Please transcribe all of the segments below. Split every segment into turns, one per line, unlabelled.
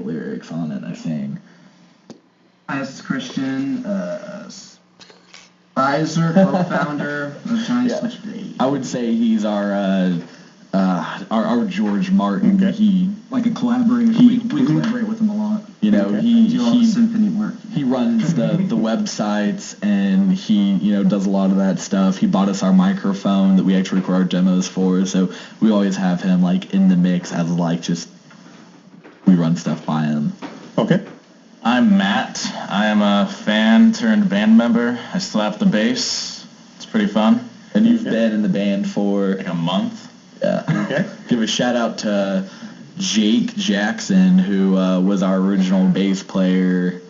lyrics on it, I sing.
Hi, this is Christian, advisor, co-founder of Johnny Switchblade.
I would say he's our George Martin.
Okay.
He
Like a collaborator. We collaborate with him a lot.
You know,
Okay.
he
Do all the symphony work.
He runs the websites, and he, does a lot of that stuff. He bought us our microphone that we actually record our demos for, so we always have him, like, in the mix as, like, just, we run stuff by him.
Okay.
I'm Matt. I am a fan turned band member. I slap the bass. It's pretty fun.
And you've been in the band for...
Like a month.
Yeah.
Okay.
Give a shout out to Jake Jackson, who was our original bass player,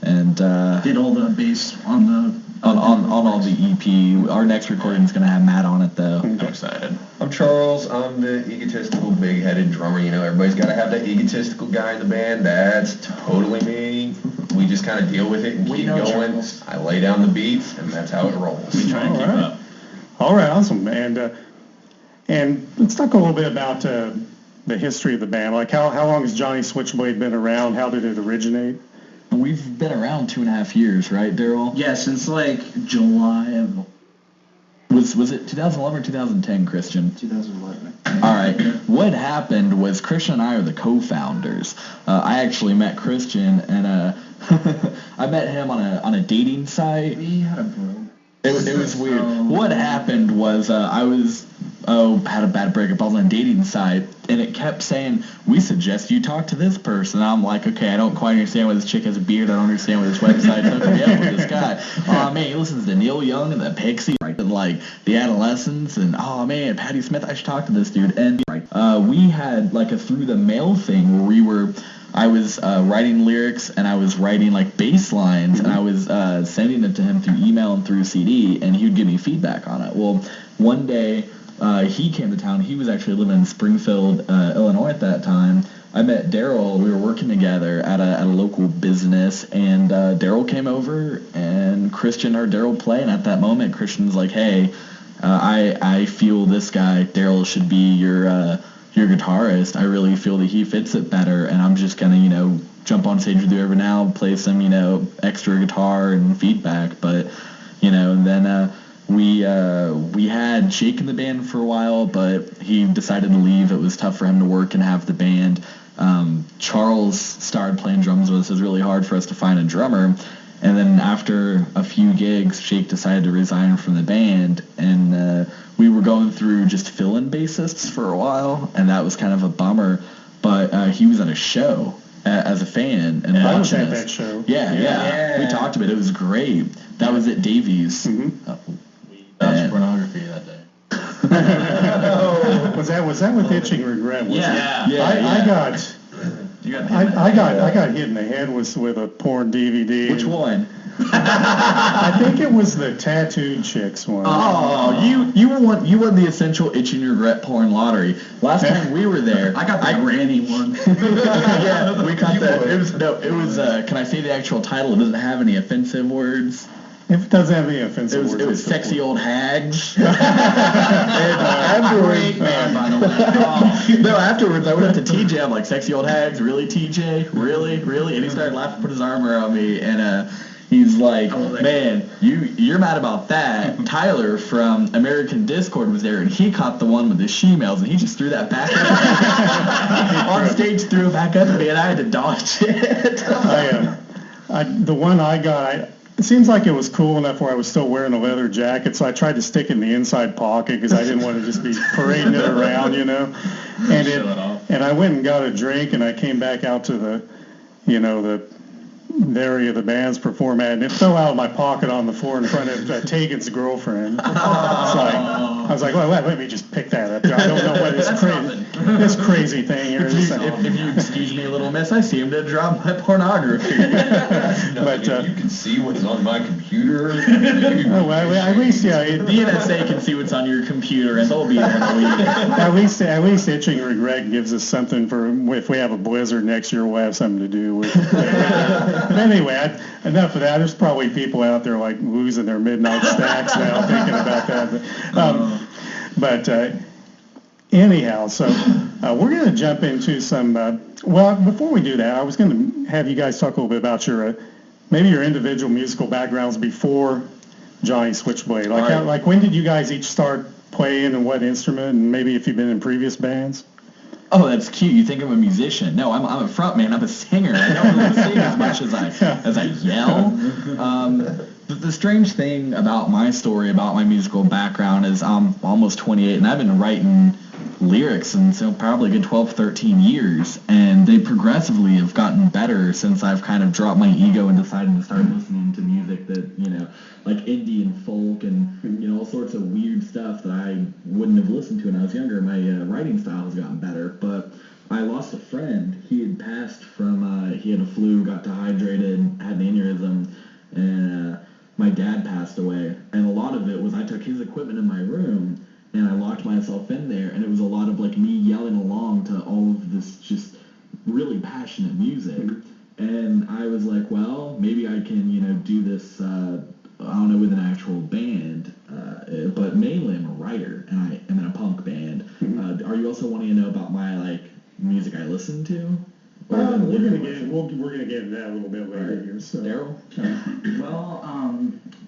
and
Did all the bass on the...
on all the EP. Our next recording is going to have Matt on it, though.
I'm excited.
I'm Charles. I'm the egotistical, big-headed drummer. Everybody's got to have that egotistical guy in the band. That's totally me. We just kind of deal with it and keep going.
Charles.
I lay down the beats, and that's how it rolls.
We try and keep up.
All right, awesome. And let's talk a little bit about the history of the band. Like, how long has Johnny Switchblade been around? How did it originate?
We've been around 2.5 years, right, Daryl?
Yeah, since like July of
Was it 2011 or 2010, Christian?
2011.
All right. What happened was Christian and I are the co-founders. I actually met Christian, and I met him on a dating site.
We had a bro.
It was weird. What happened was I had a bad breakup. I was on a dating site, and it kept saying, we suggest you talk to this person. And I'm like, okay, I don't quite understand why this chick has a beard. I don't understand why this website hooked me up with this guy. Oh, man, he listens to Neil Young and the Pixies, and, like, the Adolescents, and, oh, man, Patti Smith, I should talk to this dude. And we had, like, a through the mail thing where I was writing lyrics, and I was writing, like, bass lines, and I was sending it to him through email and through CD, and he would give me feedback on it. Well, one day, he came to town. He was actually living in Springfield, Illinois at that time. I met Daryl. We were working together at a local business, and Daryl came over, and Christian heard Daryl play, and at that moment, Christian's like, hey, I feel this guy, Daryl, should be your guitarist. I really feel that he fits it better, and I'm just gonna, jump on stage with you every now, play some, extra guitar and feedback, but, and then, we had Jake in the band for a while, but he decided to leave. It was tough for him to work and have the band. Charles started playing drums with us. It was really hard for us to find a drummer. And then after a few gigs, Jake decided to resign from the band, and we were going through just fill-in bassists for a while, and that was kind of a bummer. But he was at a show as a fan and
I was
watching
at
us.
that show.
Yeah. We talked about it. It was great. That was at Davies.
Mm-hmm.
That's pornography that day.
Was that with Itching Regret? Was
Yeah.
it? I got hit in the head with a porn DVD.
Which one?
I think it was the tattooed chicks one.
Oh, you won the essential Itching Regret porn lottery. Last time we were there,
I got the granny one.
yeah, we got that. It was can I say the actual title? It doesn't have any offensive words.
If it doesn't have any offensive words.
It was Sexy Old Hags.
Great man, by the way.
No, afterwards I went up to TJ. I'm like, Sexy Old Hags? Really, TJ? Really? And he started laughing, put his arm around me, and he's like, man, you're mad about that. Tyler from American Discord was there, and he caught the one with the she-mails, and he just threw that back on stage, threw it back up at me, and I had to dodge it.
The one I got, it seems like it was cool enough where I was still wearing a leather jacket, so I tried to stick it in the inside pocket because I didn't want to just be parading it around, And I went and got a drink, and I came back out to the area the band's perform at, and it fell out of my pocket on the floor in front of Tegan's girlfriend. I was like, well, let me just pick that up. I don't know what this crazy thing here is.
If you excuse me a little, miss, I seem to drop my pornography.
But you can see what's on my computer.
At least, yeah.
The NSA can see what's on your computer, and they'll be able to
At least Itching Regret gives us something for if we have a blizzard next year, we'll have something to do with. But anyway, enough of that. There's probably people out there like losing their midnight stacks now thinking about that. But anyhow, so we're going to jump into some Well, before we do that, I was going to have you guys talk a little bit about your maybe your individual musical backgrounds before Johnny Switchblade. Like,
Right.
like when did you guys each start playing and what instrument, and maybe if you've been in previous bands?
Oh, that's cute. You think I'm a musician? No, I'm a front man. I'm a singer. I don't really sing as much as I yell. The strange thing about my story, about my musical background, is I'm almost 28, and I've been writing lyrics since probably a good 12, 13 years, and they progressively have gotten better since I've kind of dropped my ego and decided to start listening to music that, like indie and folk and, all sorts of weird stuff that I wouldn't have listened to when I was younger. My writing style has gotten better, but I lost a friend. He had passed from, he had a flu, got dehydrated, had an aneurysm, and my dad passed away. And a lot of it was I took his equipment in my room, and I locked myself in there, and it was a lot of like me yelling along to all of this just really passionate music. And I was like, well, maybe I can, do this, I don't know, with an actual band, but mainly I'm a writer, and I'm in a punk band. Are you also wanting to know about my, like, music I listen to?
We're gonna get into that a little bit later here. So.
Daryl?
Well,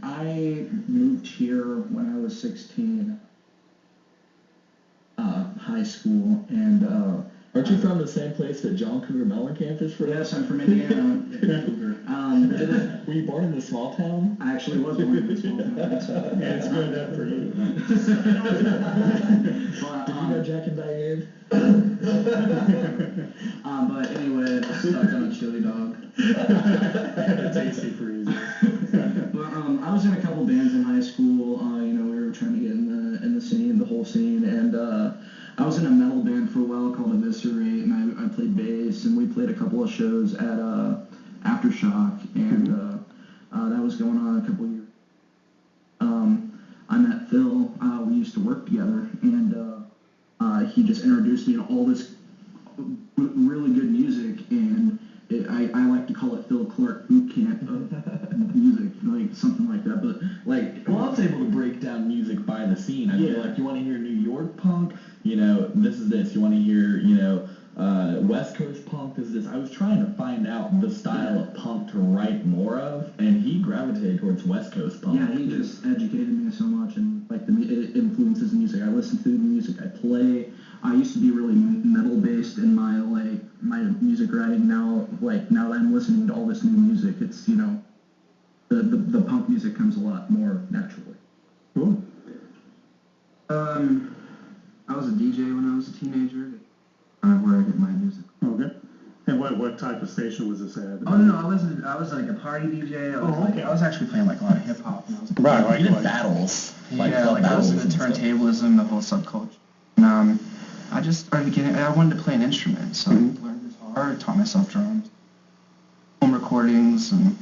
I moved here when I was 16, high school, and
Aren't you from the same place that John Cougar Mellencamp is from?
yes, I'm from Indiana.
Were you born in the small town?
I actually was born in this small town.
Yeah, it's good enough for you.
But,
Did you know Jack and Diane?
but anyway, I stuck on a chili dog.
Tasty freezer.
But I was in a couple bands in high school. We were trying to get in the scene, the whole scene, and I was in a metal band for a while called Eviscerate, and I played bass, and we played a couple of shows at Aftershock, and that was going on a couple years. I met Phil. We used to work together, and he just introduced me to all this really good music, and I like to call it Phil Clark boot camp of music, like something like that. But
I was able to break down music by the scene. I feel like you want to hear New York punk, this is this. You want to hear, West Coast punk, this is this. I was trying to find out the style of punk to write more of, and he gravitated towards West Coast punk.
yeah, he just educated me so much, and it influences the music I listen to, the music I play. I used to be really metal based in my music writing. Now that I'm listening to all this new music, it's the punk music comes a lot more naturally.
Cool.
I was a DJ when I was a teenager. Where I get my music.
Okay. And what type of station was this at?
Oh no, I was like a party DJ. I was actually playing like a lot of hip hop.
Right,
You did battles.
I was into turntablism, the whole subculture. And I just started I wanted to play an instrument, so I learned guitar, taught myself drums, home recordings, and.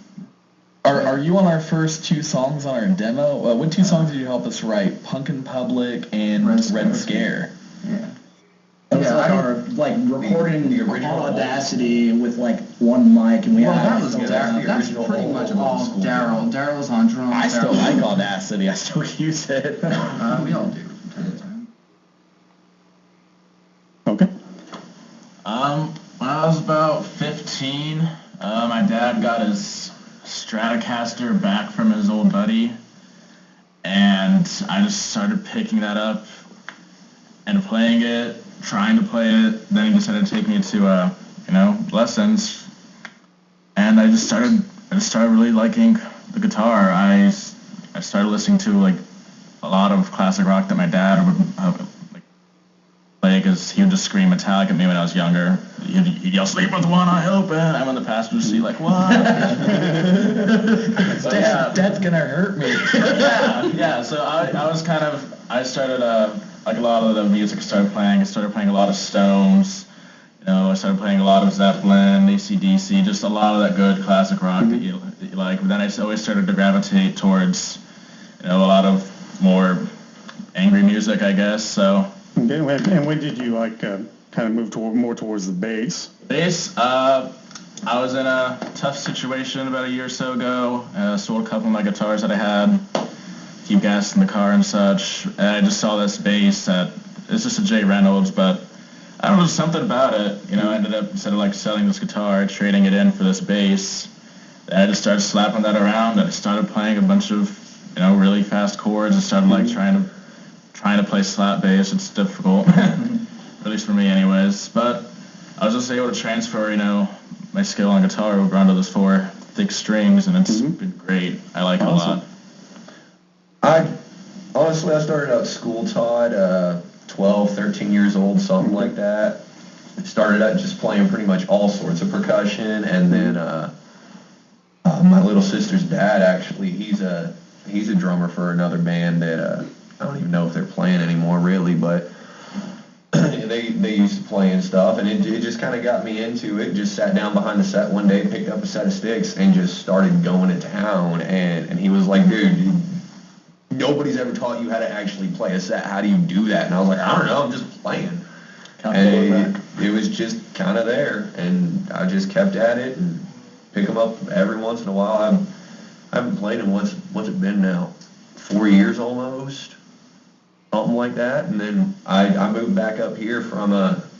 Are you on our first two songs on our demo? What two songs did you help us write? Punk in Public and Red Scare.
Yeah.
That was our recording
the original
on Audacity with one mic, and we had.
That's pretty much all Daryl. Daryl's on drums.
I still like Audacity. I still use it.
We all do from time to time.
Okay.
When I was about 15, my dad got his Stratocaster back from his old buddy, and I just started picking that up and playing it, trying to play it. Then he decided to take me to lessons, and I just started really liking the guitar. I started listening to a lot of classic rock that my dad would play, because he would just scream Metallica at me when I was younger. He'd yell, "Sleep with one eye open." I'm in the passenger seat like, what?
Dad's gonna hurt me.
yeah. So I started a lot of the music I started playing. I started playing a lot of Stones. I started playing a lot of Zeppelin, AC/DC, just a lot of that good classic rock that you like. But then I just always started to gravitate towards, a lot of more angry music, I guess. So.
Okay, and when did you kind of move more towards the bass?
Bass, I was in a tough situation about a year or so ago. Sold a couple of my guitars that I had, keep gas in the car and such. And I just saw this bass it's just a J Reynolds, but I don't know, something about it. You know, I ended up, instead of like selling this guitar, trading it in for this bass. And I just started slapping that around, and I started playing a bunch of, you know, really fast chords. I started like trying to play slap bass. It's difficult, at least for me, anyways. But I was just able to transfer, you know, my skill on guitar over onto those 4 thick strings, and it's been great. I like it a lot.
Honestly, I started out school taught, 12, 13 years old, something like that. Started out just playing pretty much all sorts of percussion, and then my little sister's dad, actually, he's a drummer for another band that I don't even know if they're playing anymore, really, but they used to play and stuff, and it just kind of got me into it. Just sat down behind the set one day, picked up a set of sticks, and just started going to town, and he was like, dude, nobody's ever taught you how to actually play a set. How do you do that? And I was like, I don't know, I'm just playing. And it was just kind of there, and I just kept at it and pick them up every once in a while. I haven't played them what's it been now? 4 years almost, something like that. And then I moved back up here from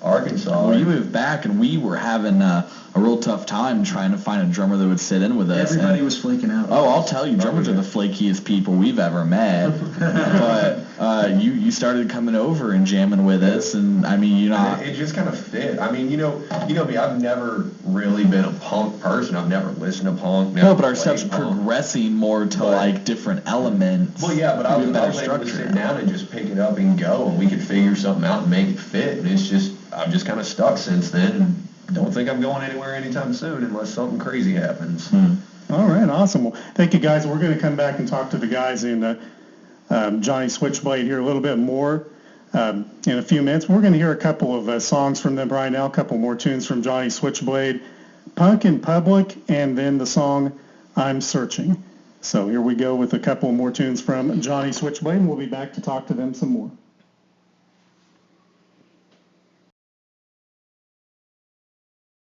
Arkansas.
Well, you moved back, and we were having a real tough time trying to find a drummer that would sit in with us.
Everybody was flaking out.
Oh, I'll tell you, drummers are the flakiest people we've ever met. But you started coming over and jamming with us, and I mean, you know,
it just kind of fit. I mean, you know me. I've never really been a punk person. I've never listened to punk.
No, but our stuff's progressing more to like different elements.
Well, yeah, but I was able to sit down and just pick it up and go, and we could figure something out and make it fit. And it's just, I've just kind of stuck since then, and don't think I'm going anywhere anytime soon unless something crazy happens.
All right, awesome. Well, thank you, guys. We're going to come back and talk to the guys in Johnny Switchblade here a little bit more in a few minutes. We're going to hear a couple of songs from them right now, a couple more tunes from Johnny Switchblade, Punk in Public, and then the song I'm Searching. So here we go with a couple more tunes from Johnny Switchblade, and we'll be back to talk to them some more.